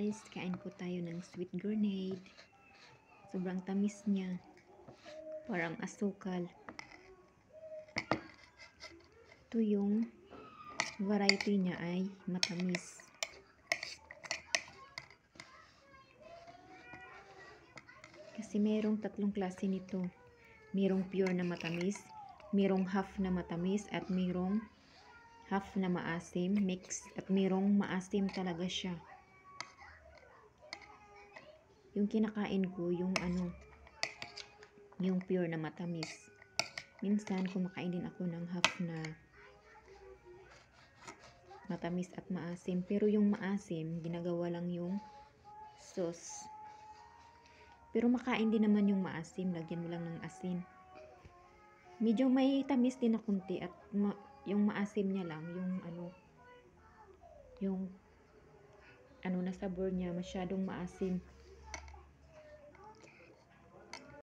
guys, kain po tayo ng sweet grenade. Sobrang tamis niya. Parang asukal. Ito yung variety niya ay matamis. Kasi merong tatlong klase nito. Merong pure na matamis, merong half na matamis, at merong half na maasim, mix, at merong maasim talaga siya. Yung kinakain ko, yung yung pure na matamis. Minsan, kumakain din ako ng half na matamis at maasim. Pero yung maasim, ginagawa lang yung sauce. Pero makain din naman yung maasim, lagyan mo lang ng asin. Medyo may tamis din na kunti at yung maasim niya lang, yung na sabor niya masyadong maasim.